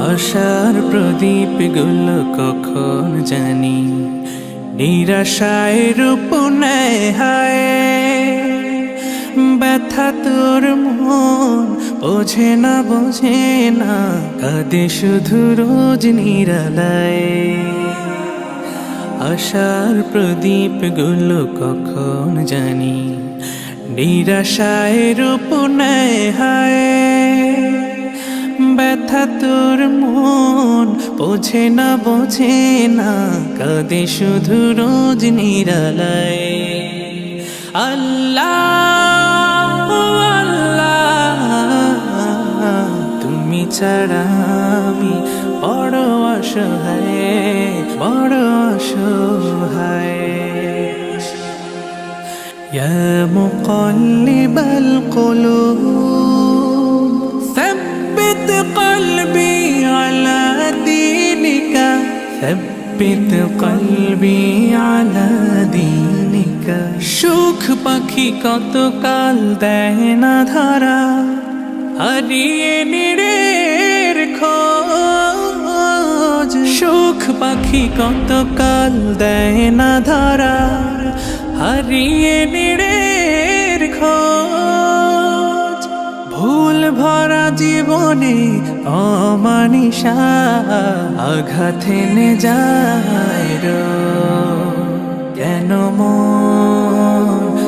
আশার প্রদীপ গুলো কখন জানি নিরাশায় রূপ নেয় হায়। ব্যথা তোর মন বোঝে না কাঁদে শুধু রোজ নিরালায়। আশার প্রদীপ গুলো কখন জানি নিরাশায় রূপ নেয় হায়। ব্যথা তোর মন বোঝে না কাঁদে শুধু রোজ নিরালায়। আল্লাহ আল্লাহ তুমি ছাড়া আমি বড় অসহায়। ইয়া মুকাল্লিবাল কুলুব ثبت قلبي على دينك ثبت قلبي على دينك। সুখ পাখি কত কাল দেয় না ধরা হারিয়ে নিরের খোঁজ। সুখ পাখি কত কাল দেয় না ধরা হারিয়ে নিরের খোঁজ। ভুল ভরা জীবনে অমানিসা আঘাত এনে যায় রোজ। কেন মন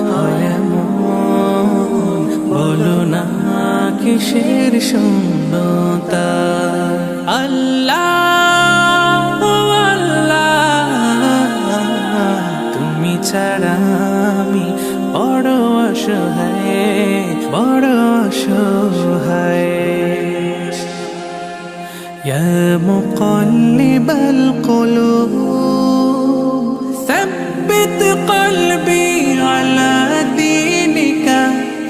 হয় এমন বলো না কিসের শূন্যতা। আল্লাহ আল্লাহ তুমি ছাড়া আমি বড় অসহায়। ইয়া মুকাল্লিবাল কুলুব ثبت قلبي على دينك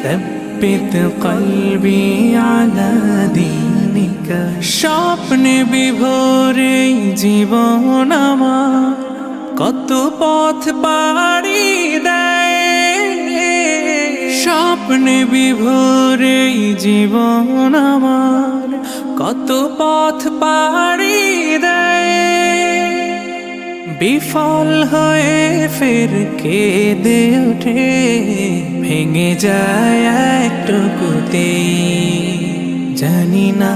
ثبت قلبي على دينك। স্বপ্নে বিভোরে জীবন আমার কত পথ পাড়ি দেয়। স্বপ্নে বিভোরে জীবন আমার কত পথ পাড়ি দেয়। বিফল হয়ে ফের কেঁদে ওঠে ভেঙে যায় একটুকুতেই। জানি না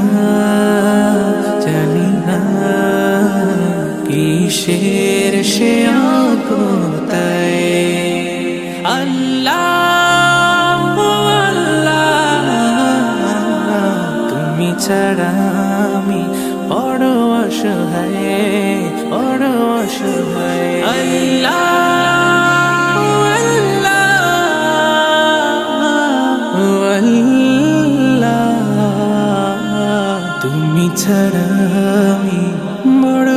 কিসের সে আকুতায়। আল্লাহ আল্লাহ তুমি ছাড়া আমি বড় অসহায়। আল্লাহ আল্লাহ তুমি ছাড়া আমি বড়